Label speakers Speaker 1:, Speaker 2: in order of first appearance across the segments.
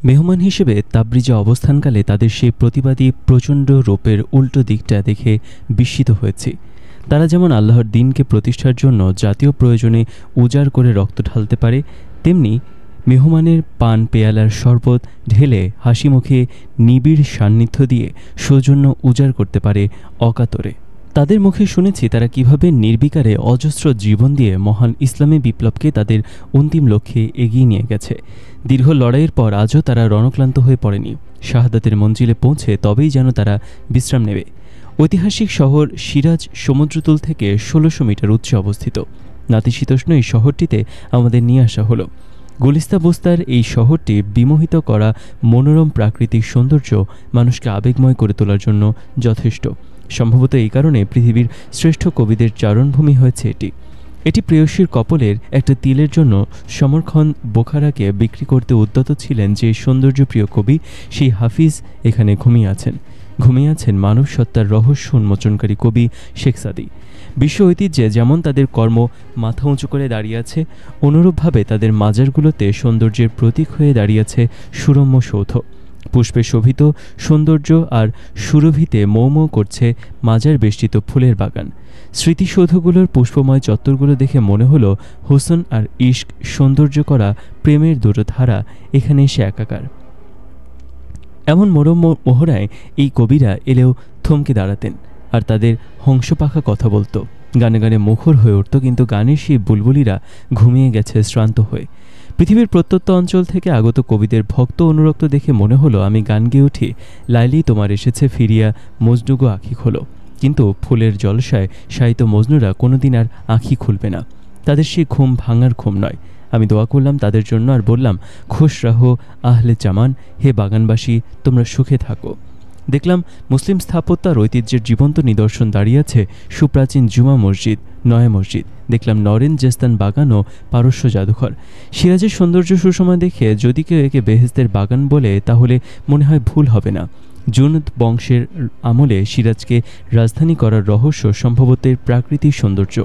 Speaker 1: মেহমান হিসেবে তাবরিজে অবস্থানকালে তাদের সেই প্রতিবাদী প্রচণ্ড রূপের উল্টো দিকটা দেখে বিস্মিত হয়েছি। তারা যেমন আল্লাহর দ্বীনকে প্রতিষ্ঠার জন্য জাতীয় প্রয়োজনে উজাড় করে রক্ত ঢালতে পারে, তেমনি মেহমানের পান পেয়ালার শরবত ঢেলে হাসিমুখে নিবিড় সান্নিধ্য দিয়ে সৌজন্য উজাড় করতে পারে অকাতরে। তাদের মুখে শুনেছি তারা কিভাবে নির্বিকারে অজস্র জীবন দিয়ে মহান ইসলামী বিপ্লবকে তাদের অন্তিম লক্ষ্যে এগিয়ে নিয়ে গেছে। দীর্ঘ লড়াইয়ের পর আজও তারা রণক্লান্ত হয়ে পড়েনি। শাহাদাতের মঞ্জিলে পৌঁছে তবেই যেন তারা বিশ্রাম নেবে। ঐতিহাসিক শহর সিরাজ সমুদ্রতল থেকে ১৬০০ মিটার উচ্চে অবস্থিত। নাতিশীতোষ্ণ এই শহরটিতে আমাদের নিয়ে আসা হলো। গুলিস্তা বুস্তার এই শহরটি বিমোহিত করা মনোরম প্রাকৃতিক সৌন্দর্য মানুষকে আবেগময় করে তোলার জন্য যথেষ্ট। সম্ভবত এই কারণে পৃথিবীর শ্রেষ্ঠ কবিদের চারণভূমি হয়েছে এটি। এটি প্রেয়সীর কপলের একটা তিলের জন্য সমরখন বোখারাকে বিক্রি করতে উদ্যত ছিলেন যে সৌন্দর্যপ্রিয় কবি, সেই হাফিজ এখানে ঘুমিয়ে আছেন মানব সত্তার রহস্য উন্মোচনকারী কবি শেখ সাদী। বিশ্ব ঐতিহ্যে যেমন তাদের কর্ম মাথা উঁচু করে দাঁড়িয়ে আছে, অনুরূপভাবে তাদের মাজারগুলোতে সৌন্দর্যের প্রতীক হয়ে দাঁড়িয়ে আছে সুরম্য সৌধ। পুষ্পে শোভিত সৌন্দর্য আর সুরভিতে মৌ করছে মাজার বেষ্টিত ফুলের বাগান। স্মৃতিসৌধগুলোর পুষ্পময় চত্বরগুলো দেখে মনে হলো হোসন আর ইশক সৌন্দর্য করা প্রেমের দুটো ধারা এখানে এসে একাকার। এমন মরম মোহরায় এই কবিরা এলেও থমকে দাঁড়াতেন, আর তাদের হংসপাখা কথা বলতো, গানে গানে মুখর হয়ে উঠত, কিন্তু গানের সেই বুলবুলিরা ঘুমিয়ে গেছে শ্রান্ত হয়ে। পৃথিবীর প্রত্যন্ত অঞ্চল থেকে আগত কবিদের ভক্ত অনুরক্ত দেখে মনে হলো আমি গান গেয়ে উঠি, লাইলি তোমার এসেছে ফিরিয়া মজনুগো আঁখি খোলো। কিন্তু ফুলের জলসায় শায়িত মজনুরা কোনোদিন আর আঁখি খুলবে না। তাদের সেই ঘুম ভাঙার ঘুম নয়। আমি দোয়া করলাম তাদের জন্য, আর বললাম খুশ রাহো আহলে চামান, হে বাগানবাসী তোমরা সুখে থাকো। দেখলাম মুসলিম স্থাপত্য আর ঐতিহ্যের জীবন্ত নিদর্শন দাঁড়িয়ে আছে সুপ্রাচীন জুমা মসজিদ, নয়া মসজিদ। দেখলাম নরেন জেস্তান বাগান ও পারস্য জাদুঘর। সিরাজের সৌন্দর্য সুষমা দেখে যদি কেউ একে বেহেশতের বাগান বলে তাহলে মনে হয় ভুল হবে না। জুনদ বংশের আমলে সিরাজকে রাজধানী করার রহস্য সম্ভবত এর প্রাকৃতিক সৌন্দর্য।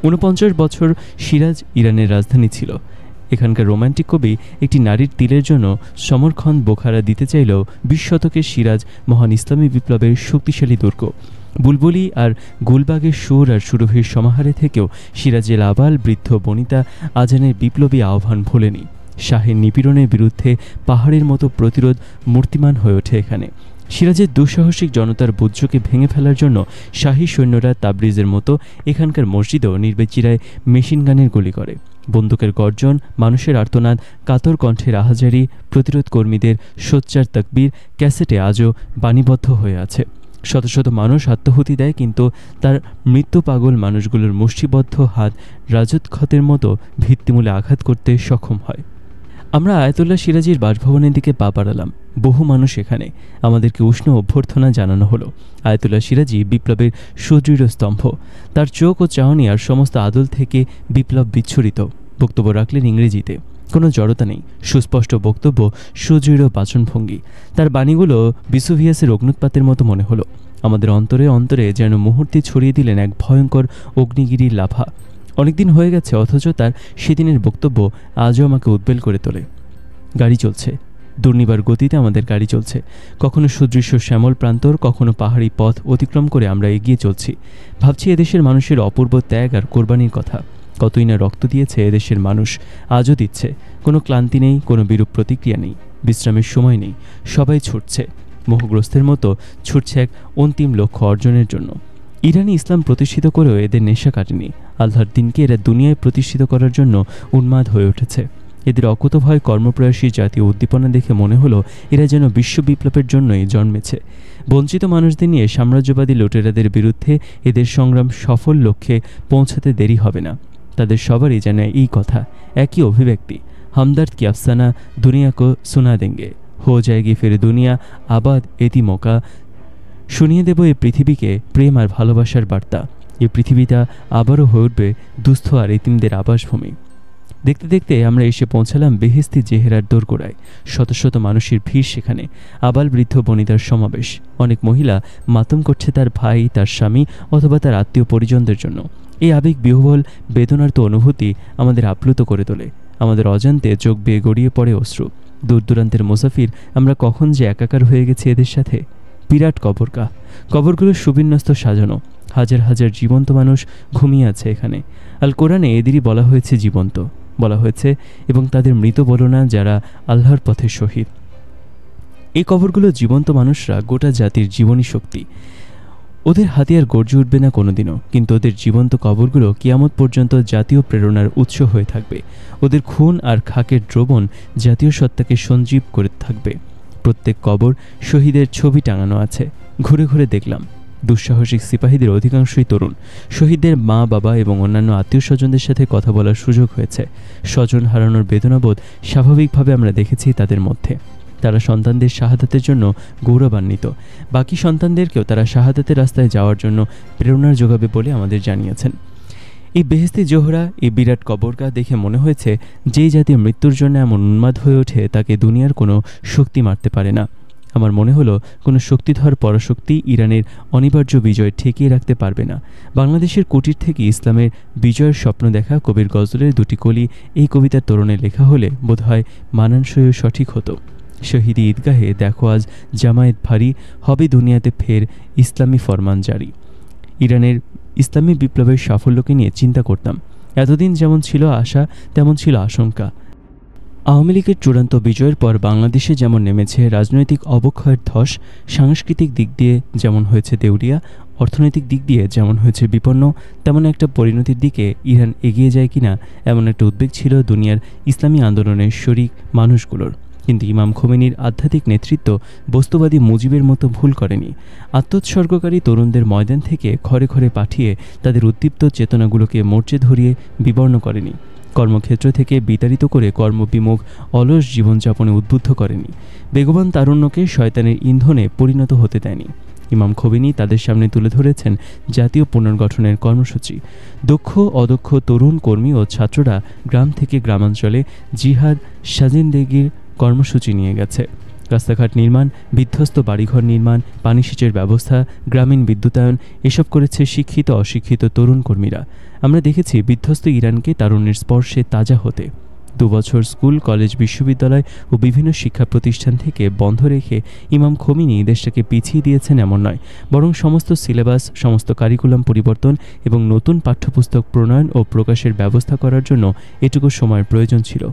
Speaker 1: ৪৯ বছর সিরাজ ইরানের রাজধানী ছিল। এখানকার রোমান্টিক কবি একটি নারীর তিলের জন্য সমরখন বোখারা দিতে চাইলেও ২০ শতকের সিরাজ মহান ইসলামী বিপ্লবের শক্তিশালী দুর্গ। বুলবুলি আর গুলবাগের সুর আর সুরভির সমাহারে থেকেও সিরাজের আবাল বৃদ্ধ বনিতা আজানের বিপ্লবী আহ্বান ভোলেনি। শাহের নিপীড়নের বিরুদ্ধে পাহাড়ের মতো প্রতিরোধ মূর্তিমান হয়ে ওঠে এখানে। সিরাজের দুঃসাহসিক জনতার বুদ্ধকে ভেঙে ফেলার জন্য শাহী সৈন্যরা তাবরিজের মতো এখানকার মসজিদেও নির্বিচারে মেশিন গানের গুলি করে। বন্দুকের গর্জন, মানুষের আর্তনাদ, কাতর কণ্ঠের আহাজারি, প্রতিরোধ কর্মীদের সোচ্চার তাকবীর ক্যাসেটে আজও বাণীবদ্ধ হয়ে আছে। শত শত মানুষ আত্মাহুতি দেয়, কিন্তু তার মৃত্যু পাগল মানুষগুলোর মুষ্টিবদ্ধ হাত রাজৎক্ষতের মতো ভিত্তিমূলে আঘাত করতে সক্ষম হয়। আমরা আয়াতুল্লাহ সিরাজির বাসভবনের দিকে পা বাড়ালাম। বহু মানুষ এখানে। আমাদেরকে উষ্ণ অভ্যর্থনা জানানো হলো। আয়াতুল্লাহ সিরাজি বিপ্লবের সুদৃঢ় স্তম্ভ। তার চোখ ও চাহনি আর সমস্ত আদল থেকে বিপ্লব বিচ্ছুরিত। বক্তব্য রাখলেন ইংরেজিতে। কোনো জড়তা নেই, সুস্পষ্ট বক্তব্য, সুদৃঢ় বাচনভঙ্গি। তার বাণীগুলো বিসুভিয়াসের অগ্নুৎপাতের মতো মনে হলো। আমাদের অন্তরে অন্তরে যেন মুহূর্তে ছড়িয়ে দিলেন এক ভয়ঙ্কর অগ্নিগিরির লাভা। অনেকদিন হয়ে গেছে, অথচ তার সেদিনের বক্তব্য আজও আমাকে উদ্বেল করে তোলে। গাড়ি চলছে, দুর্নিবার গতিতে আমাদের গাড়ি চলছে। কখনো সুদৃশ্য শ্যামল প্রান্তর, কখনো পাহাড়ি পথ অতিক্রম করে আমরা এগিয়ে চলছি। ভাবছি এদেশের মানুষের অপূর্ব ত্যাগ আর কোরবানির কথা। কতই না রক্ত দিয়েছে এদেশের মানুষ, আজও দিচ্ছে। কোনো ক্লান্তি নেই, কোনো বিরূপ প্রতিক্রিয়া নেই, বিশ্রামের সময় নেই। সবাই ছুটছে, মোহগ্রস্তের মতো ছুটছে এক অন্তিম লক্ষ্য অর্জনের জন্য। ইরানি ইসলাম প্রতিষ্ঠিত করেও এদের নেশা কাটেনি। আল্লাহর দিনকে এরা দুনিয়ায় প্রতিষ্ঠিত করার জন্য উন্মাদ হয়ে উঠেছে। এদের অকুতভয় কর্মপ্রয়াসী জাতীয় উদ্দীপনা দেখে মনে হলো এরা যেন বিশ্ব বিপ্লবের জন্যই জন্মেছে। বঞ্চিত মানুষদের নিয়ে সাম্রাজ্যবাদী লুটেরাদের বিরুদ্ধে এদের সংগ্রাম সফল লক্ষ্যে পৌঁছাতে দেরি হবে না। তাদের সবারই যেন এই কথা, একই অভিব্যক্তি, হামদর্দ কি আফসানা দুনিয়া কো সুনা দেঙ্গে, হো জায়গি ফির দুনিয়া আবাদ এতি মৌকা। শুনিয়ে দেব এই পৃথিবীকে প্রেম আর ভালোবাসার বার্তা। এই পৃথিবীটা আবারও হয়ে উঠবে দুস্থ আর এতিমদের আবাসভূমি। দেখতে দেখতে আমরা এসে পৌঁছালাম বেহেস্তি জেহেরার দোরগোড়ায়। শত শত মানুষের ভিড় সেখানে, আবাল বৃদ্ধ বনিতার সমাবেশ। অনেক মহিলা মাতম করছে তার ভাই, তার স্বামী অথবা তার আত্মীয় পরিজনদের জন্য। এই আবেগ বিহ্বল বেদনার্ত অনুভূতি আমাদের আপ্লুত করে তোলে। আমাদের অজান্তে চোখ বেয়ে গড়িয়ে পড়ে অশ্রু। দূর দূরান্তের মুসাফির আমরা কখন যে একাকার হয়ে গেছি এদের সাথে। বিরাট কবরগাহ, কবরগুলো সুবিন্যস্ত সাজানো, হাজার হাজার জীবন্ত মানুষ ঘুমিয়ে আছে এখানে। আল কোরআনে এদেরই বলা হয়েছে জীবন্ত, বলা হয়েছে এবং তাদের মৃত বলো না যারা আল্লাহর পথে শহীদ। এই কবরগুলো জীবন্ত মানুষরা গোটা জাতির জীবনী শক্তি। ওদের হাতিয়ার গর্জে উঠবে না কোনোদিনও, কিন্তু ওদের জীবন্ত কবরগুলো কিয়ামত পর্যন্ত জাতীয় প্রেরণার উৎস হয়ে থাকবে। ওদের খুন আর খাকের দ্রবণ জাতীয় সত্তাকে সঞ্জীব করে থাকবে। প্রত্যেক কবর শহীদের ছবি টাঙানো আছে। ঘুরে ঘুরে দেখলাম দুঃসাহসিক সিপাহীদের অধিকাংশই তরুণ। শহীদদের মা বাবা এবং অন্যান্য আত্মীয় স্বজনদের সাথে কথা বলার সুযোগ হয়েছে। স্বজন হারানোর বেদনাবোধ স্বাভাবিকভাবে আমরা দেখেছি তাদের মধ্যে। তারা সন্তানদের শাহাদাতের জন্য গৌরবান্বিত। বাকি সন্তানদেরকেও তারা শাহাদাতের রাস্তায় যাওয়ার জন্য প্রেরণার যোগাবে বলে আমাদের জানিয়েছেন। এই বেহেস্তি জোহরা, এই বিরাট কবরগাহ দেখে মনে হয়েছে যেই জাতি মৃত্যুর জন্য এমন উন্মাদ হয়ে ওঠে তাকে দুনিয়ার কোনো শক্তি মারতে পারে না। আমার মনে হলো কোনো শক্তিধর পরাশক্তি ইরানের অনিবার্য বিজয় ঠেকিয়ে রাখতে পারবে না। বাংলাদেশের কুটির থেকে ইসলামের বিজয়ের স্বপ্ন দেখা কবির গজলের দুটি কলি এই কবিতার তোরণে লেখা হলে বোধহয় মানানসই সঠিক হতো। শহীদি ঈদগাহে দেখো আজ জামায়াত ভারী, হবে দুনিয়াতে ফের ইসলামী ফরমান জারি। ইরানের ইসলামী বিপ্লবের সাফল্যকে নিয়ে চিন্তা করতাম। এতদিন যেমন ছিল আশা, তেমন ছিল আশঙ্কা। আওয়ামী লীগের চূড়ান্ত বিজয়ের পর বাংলাদেশে যেমন নেমেছে রাজনৈতিক অবক্ষয়ের ধস, সাংস্কৃতিক দিক দিয়ে যেমন হয়েছে দেউলিয়া, অর্থনৈতিক দিক দিয়ে যেমন হয়েছে বিপন্ন, তেমন একটা পরিণতির দিকে ইরান এগিয়ে যায় কিনা এমন একটা উদ্বেগ ছিল দুনিয়ার ইসলামী আন্দোলনের শরিক মানুষগুলোর। কিন্তু ইমাম খোমেনির আধ্যাত্মিক নেতৃত্ব বস্তুবাদী মুজিবের মতো ভুল করেনি। আত্মোৎসর্গকারী তরুণদের ময়দান থেকে ঘরে ঘরে পাঠিয়ে তাদের উদ্দীপ্ত চেতনাগুলোকে মোর্চে ধরিয়ে বিবর্ণ করেনি। কর্মক্ষেত্র থেকে বিতাড়িত করে কর্মবিমুখ অলস জীবনযাপনে উদ্বুদ্ধ করেনি। বেগবান তারুণ্যকে শয়তানের ইন্ধনে পরিণত হতে দেয়নি। ইমাম খোমেনি তাদের সামনে তুলে ধরেছেন জাতীয় পুনর্গঠনের কর্মসূচি। দক্ষ অদক্ষ তরুণ কর্মী ও ছাত্ররা গ্রাম থেকে গ্রামাঞ্চলে জিহাদ সাজিন্দেগির কর্মসূচি নিয়ে গেছে। রাস্তাঘাট নির্মাণ, বিধ্বস্ত বাড়িঘর নির্মাণ, পানি সেচের ব্যবস্থা, গ্রামীণ বিদ্যুতায়ন এসব করেছে শিক্ষিত অশিক্ষিত তরুণ কর্মীরা। আমরা দেখেছি বিধ্বস্ত ইরানকে তারুণ্যের স্পর্শে তাজা হতে। 2 বছর স্কুল, কলেজ, বিশ্ববিদ্যালয় ও বিভিন্ন শিক্ষা প্রতিষ্ঠান থেকে বন্ধ রেখে ইমাম খোমেনি দেশটাকে পিছিয়ে দিয়েছেন এমন নয়, বরং সমস্ত সিলেবাস, সমস্ত কারিকুলাম পরিবর্তন এবং নতুন পাঠ্যপুস্তক প্রণয়ন ও প্রকাশের ব্যবস্থা করার জন্য এটুকু সময়ের প্রয়োজন ছিল।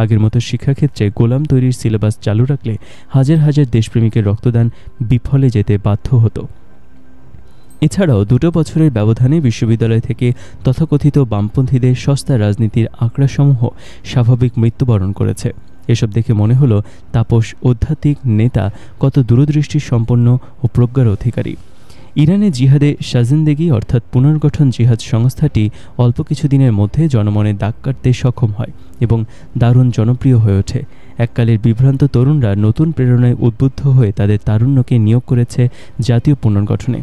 Speaker 1: আগের মতো শিক্ষাক্ষেত্রে গোলাম তৈরির সিলেবাস চালু রাখলে হাজার হাজার দেশপ্রেমিকের রক্তদান বিফলে যেতে বাধ্য হতো। এছাড়াও 2 বছরের ব্যবধানে বিশ্ববিদ্যালয় থেকে তথাকথিত বামপন্থীদের সস্তা রাজনীতির আঁকড়াসমূহ স্বাভাবিক মৃত্যুবরণ করেছে। এসব দেখে মনে হলো তাপস আধ্যাত্মিক নেতা কত দূরদৃষ্টি সম্পন্ন ও প্রজ্ঞার অধিকারী। ইরানে জিহাদে সাজিন্দেগি অর্থাৎ পুনর্গঠন জিহাদ সংস্থাটি অল্প কিছুদিনের মধ্যে জনমনে দাগ কাটতে সক্ষম হয় এবং দারুণ জনপ্রিয় হয়ে ওঠে। এককালের বিভ্রান্ত তরুণরা নতুন প্রেরণায় উদ্বুদ্ধ হয়ে তাদের তারুণ্যকে নিয়োগ করেছে জাতীয় পুনর্গঠনে।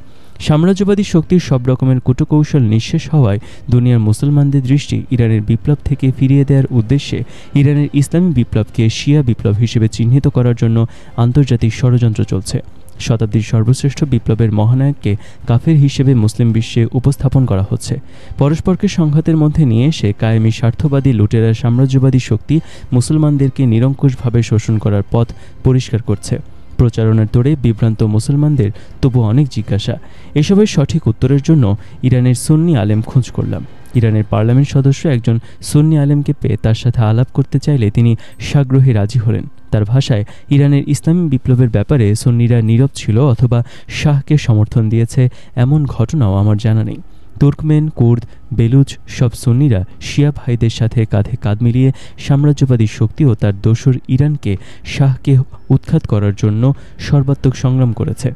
Speaker 1: সাম্রাজ্যবাদী শক্তির সব রকমের কূটকৌশল নিঃশেষ হওয়ায় দুনিয়ার মুসলমানদের দৃষ্টি ইরানের বিপ্লব থেকে ফিরিয়ে দেওয়ার উদ্দেশ্যে ইরানের ইসলামী বিপ্লবকে শিয়া বিপ্লব হিসেবে চিহ্নিত করার জন্য আন্তর্জাতিক ষড়যন্ত্র চলছে। শতাব্দীর সর্বশ্রেষ্ঠ বিপ্লবের মহানায়ককে কাফের হিসেবে মুসলিম বিশ্বে উপস্থাপন করা হচ্ছে। পরস্পরকে সংঘাতের মধ্যে নিয়ে এসে কায়েমি স্বার্থবাদী লুটেরা সাম্রাজ্যবাদী শক্তি মুসলমানদেরকে নিরঙ্কুশভাবে শোষণ করার পথ পরিষ্কার করছে। প্রচারণার তোড়ে বিভ্রান্ত মুসলমানদের তবু অনেক জিজ্ঞাসা। এসবের সঠিক উত্তরের জন্য ইরানের সুন্নি আলেম খোঁজ করলাম। ইরানের পার্লামেন্ট সদস্য একজন সুন্নি আলেমকে পেয়ে তার সাথে আলাপ করতে চাইলে তিনি সাগ্রহে রাজি হলেন। তার ভাষায় ইরানের ইসলামী বিপ্লবের ব্যাপারে সুন্নিরা নীরব ছিল অথবা শাহকে সমর্থন দিয়েছে এমন ঘটনাও আমার জানা নেই। তুর্কমেন, কুর্দ, বেলুচ সব সুন্নিরা শিয়া ভাইদের সাথে কাঁধে কাঁধ মিলিয়ে সাম্রাজ্যবাদী শক্তি ও তার দোসর ইরানকে শাহকে উৎখাত করার জন্য সর্বাত্মক সংগ্রাম করেছে।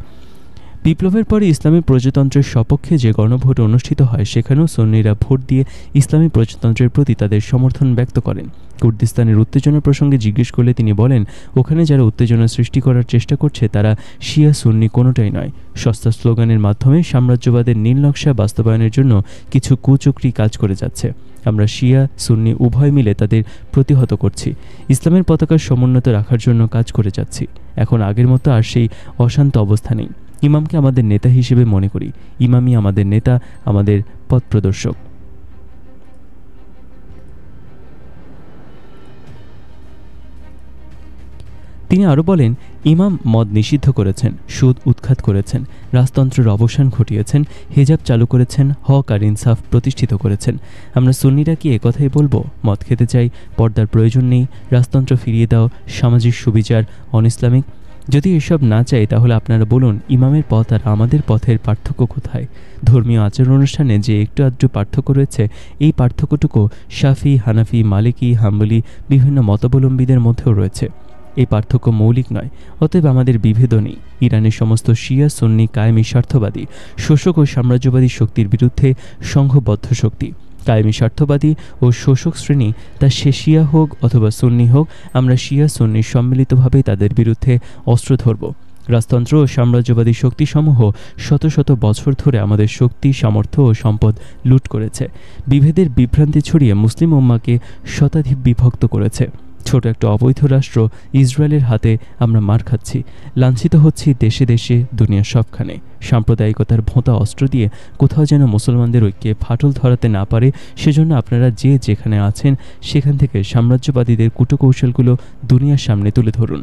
Speaker 1: বিপ্লবের পরে ইসলামী প্রজাতন্ত্রের সপক্ষে যে গণভোট অনুষ্ঠিত হয় সেখানেও সুন্নিরা ভোট দিয়ে ইসলামী প্রজাতন্ত্রের প্রতি তাদের সমর্থন ব্যক্ত করেন। কুর্দিস্তানের উত্তেজনা প্রসঙ্গে জিজ্ঞেস করলে তিনি বলেন, ওখানে যারা উত্তেজনা সৃষ্টি করার চেষ্টা করছে তারা শিয়া সুন্নি কোনোটাই নয়। সস্তা স্লোগানের মাধ্যমে সাম্রাজ্যবাদের নীল নকশা বাস্তবায়নের জন্য কিছু কুচক্রী কাজ করে যাচ্ছে। আমরা শিয়া সুন্নি উভয় মিলে তাদের প্রতিহত করছি। ইসলামের পতাকা সমুন্নত রাখার জন্য কাজ করে যাচ্ছি। এখন আগের মতো আর সেই অশান্ত অবস্থা নেই। ইমামকে আমাদের নেতা হিসেবে মনে করি। ইমামই আমাদের নেতা, আমাদের পথ প্রদর্শক। তিনি আরও বলেন, ইমাম মদ নিষিদ্ধ করেছেন, সুদ উৎখাত করেছেন, রাজতন্ত্রের অবসান ঘটিয়েছেন, হিজাব চালু করেছেন, হক আর ইনসাফ প্রতিষ্ঠিত করেছেন। আমরা সুন্নিরা কি একথাই বলবো? মদ খেতে চাই, পর্দার প্রয়োজন নেই, রাজতন্ত্র ফিরিয়ে দাও, সামাজিক সুবিচার অনইসলামিক? যদি এসব না চাই তাহলে আপনারা বলুন, ইমামের পথ আর আমাদের পথের পার্থক্য কোথায়? ধর্মীয় আচার অনুষ্ঠানে যে একটু আধটু পার্থক্য রয়েছে, এই পার্থক্যটুকু শাফি, হানাফি, মালিকি, হাম্বলি বিভিন্ন মতাবলম্বীদের মধ্যেও রয়েছে। এই পার্থক্য মৌলিক নয়, অতএব আমাদের বিভেদও নেই। ইরানের সমস্ত শিয়া সুন্নি কায়েমি স্বার্থবাদী, শোষক ও সাম্রাজ্যবাদী শক্তির বিরুদ্ধে সংঘবদ্ধ শক্তি। কায়েমি স্বার্থবাদী ও শোষক শ্রেণী, তা সে শিয়া হোক অথবা সুন্নি হোক, আমরা শিয়া সুন্নি সম্মিলিতভাবেই তাদের বিরুদ্ধে অস্ত্র ধরব। রাজতন্ত্র ও সাম্রাজ্যবাদী শক্তিসমূহ শত শত বছর ধরে আমাদের শক্তি, সামর্থ্য ও সম্পদ লুট করেছে। বিভেদের বিভ্রান্তি ছড়িয়ে মুসলিম উম্মাহকে শতাধিক বিভক্ত করেছে। ছোট একটা অবৈধ রাষ্ট্র ইসরায়েলের হাতে আমরা মার খাচ্ছি, লাঞ্ছিত হচ্ছি দেশে দেশে, দুনিয়ার সবখানে। সাম্প্রদায়িকতার ভোঁতা অস্ত্র দিয়ে কোথাও যেন মুসলমানদের ঐক্যে ফাটল ধরাতে না পারে, সেজন্য আপনারা যে যেখানে আছেন সেখান থেকে সাম্রাজ্যবাদীদের কূটকৌশলগুলো দুনিয়ার সামনে তুলে ধরুন।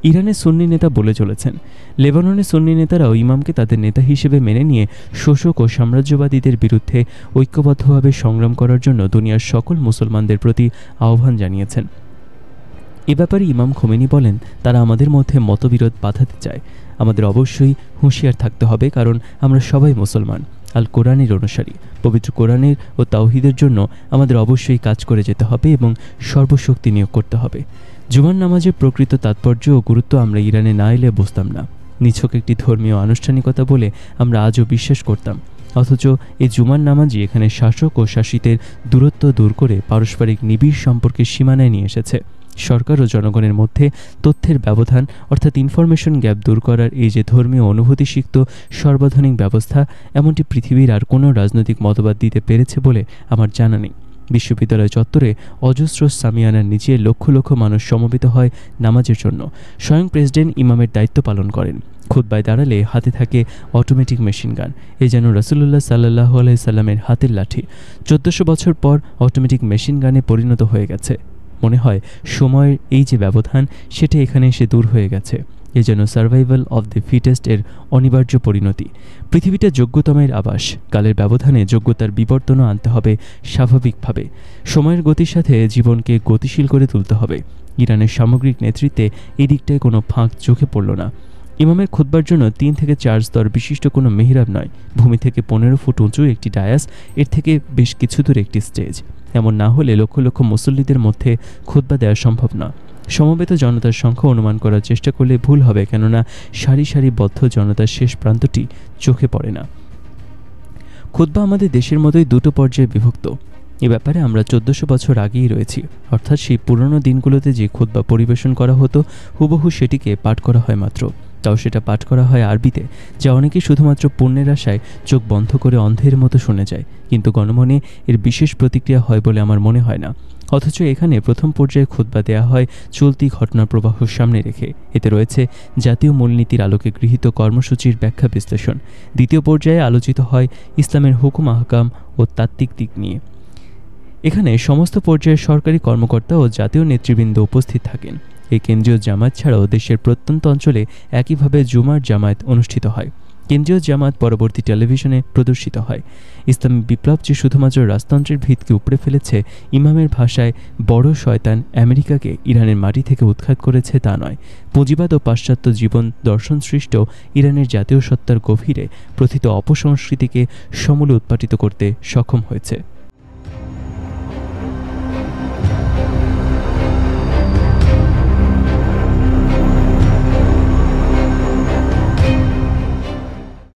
Speaker 1: ইরানের সুন্নি নেতা বলে চলেছেন, লেবাননের সুন্নি নেতারাও ইমামকে তাদের নেতা হিসেবে মেনে নিয়ে শোষক ও সাম্রাজ্যবাদীদের বিরুদ্ধে ঐক্যবদ্ধভাবে সংগ্রাম করার জন্য দুনিয়ার সকল মুসলমানদের প্রতি আহ্বান জানিয়েছেন। এ ব্যাপারে ইমাম খোমেনি বলেন, তারা আমাদের মধ্যে মতবিরোধ বাঁধাতে চায়। আমাদের অবশ্যই হুঁশিয়ার থাকতে হবে, কারণ আমরা সবাই মুসলমান, আল কোরআনের অনুসারী। পবিত্র কোরআনের ও তাওহীদের জন্য আমাদের অবশ্যই কাজ করে যেতে হবে এবং সর্বশক্তি নিয়োগ করতে হবে। জুমার নামাজের প্রকৃত তাৎপর্য ও গুরুত্ব আমরা ইরানে না এলে বুঝতাম না। নিছক একটি ধর্মীয় আনুষ্ঠানিকতা বলে আমরা আজও বিশ্বাস করতাম। অথচ এই জুমার নামাজই এখানে শাসক ও শাসিতের দূরত্ব দূর করে পারস্পরিক নিবিড় সম্পর্কের সীমানায় নিয়ে এসেছে। সরকার ও জনগণের মধ্যে তথ্যের ব্যবধান অর্থাৎ ইনফরমেশন গ্যাপ দূর করার এই যে ধর্মীয় অনুভূতিসিক্ত সর্বাধুনিক ব্যবস্থা, এমনটি পৃথিবীর আর কোনো রাজনৈতিক মতবাদ দিতে পেরেছে বলে আমার জানা নেই। বিশ্ববিদ্যালয় চত্বরে অজস্র সামিয়ানার নিচে লক্ষ লক্ষ মানুষ সমবেত হয় নামাজের জন্য। স্বয়ং প্রেসিডেন্ট ইমামের দায়িত্ব পালন করেন। খুতবায় দাঁড়ালে হাতে থাকে অটোমেটিক মেশিন গান, এ যেন রাসূলুল্লাহ সাল্লাল্লাহু আলাইহি সাল্লামের হাতের লাঠি। 1400 বছর পর অটোমেটিক মেশিন গানে পরিণত হয়ে গেছে। মনে হয় সময়ের এই যে ব্যবধান, সেটা এখানে এসে দূর হয়ে গেছে। এ যেন সার্ভাইভাল অফ দ্য ফিটেস্ট এর অনিবার্য পরিণতি। পৃথিবীটা যোগ্যতমের আবাস, কালের ব্যবধানে যোগ্যতার বিবর্তনও আনতে হবে স্বাভাবিকভাবে। সময়ের গতির সাথে জীবনকে গতিশীল করে তুলতে হবে। ইরানের সামগ্রিক নেতৃত্বে এই দিকটায় কোনো ফাঁক চোখে পড়ল না। ইমামের খুতবার জন্য 3 থেকে 4 স্তর বিশিষ্ট কোনো মেহরাব নয়, ভূমি থেকে 15 ফুট উঁচু একটি ডায়াস, এর থেকে বেশ কিছু দূর একটি স্টেজ। এমন না হলে লক্ষ লক্ষ মুসল্লিদের মধ্যে খুতবা দেওয়া সম্ভব না। সমবেত জনতার সংখ্যা অনুমান করার চেষ্টা করলে ভুল হবে, কেননা সারি সারিবদ্ধ জনতার শেষ প্রান্তটি চোখে পড়ে না। খুতবা আমাদের দেশের মতোই দুটো পর্যায়ে বিভক্ত। এ ব্যাপারে আমরা 1400 বছর আগেই রয়েছি, অর্থাৎ সেই পুরনো দিনগুলোতে যে খুতবা পরিবেশন করা হতো হুবহু সেটিকে পাঠ করা হয় মাত্র। তাও সেটা পাঠ করা হয় আরবিতে, যা অনেকে শুধুমাত্র পুণ্যের আশায় চোখ বন্ধ করে অন্ধের মতো শুনে যায়, কিন্তু গণমনে এর বিশেষ প্রতিক্রিয়া হয় বলে আমার মনে হয় না। অথচ এখানে প্রথম পর্যায়ে খুতবা দেয়া হয় চলতি ঘটনার প্রবাহ সামনে রেখে। এতে রয়েছে জাতীয় মূলনীতির আলোকে গৃহীত কর্মসূচির ব্যাখ্যা বিশ্লেষণ। দ্বিতীয় পর্যায়ে আলোচিত হয় ইসলামের হুকুম আহকাম ও তাত্ত্বিক দিক নিয়ে। এখানে সমস্ত পর্যায়ের সরকারি কর্মকর্তা ও জাতীয় নেতৃবৃন্দ উপস্থিত থাকেন। এই কেন্দ্রীয় জামায়াত ছাড়াও দেশের প্রত্যন্ত অঞ্চলে একইভাবে জুমার জামায়াত অনুষ্ঠিত হয়। কেন্দ্রীয় জামায়াত পরবর্তী টেলিভিশনে প্রদর্শিত হয়। ইসলামী বিপ্লব যে শুধুমাত্র রাজতন্ত্রের ভিতকে উপড়ে ফেলেছে, ইমামের ভাষায় বড় শয়তান আমেরিকাকে ইরানের মাটি থেকে উৎখাত করেছে তা নয়, পুঁজিবাদ ও পাশ্চাত্য জীবন দর্শন সৃষ্ট ইরানের জাতীয় সত্তার গভীরে প্রথিত অপসংস্কৃতিকে সমূলে উৎপাটিত করতে সক্ষম হয়েছে।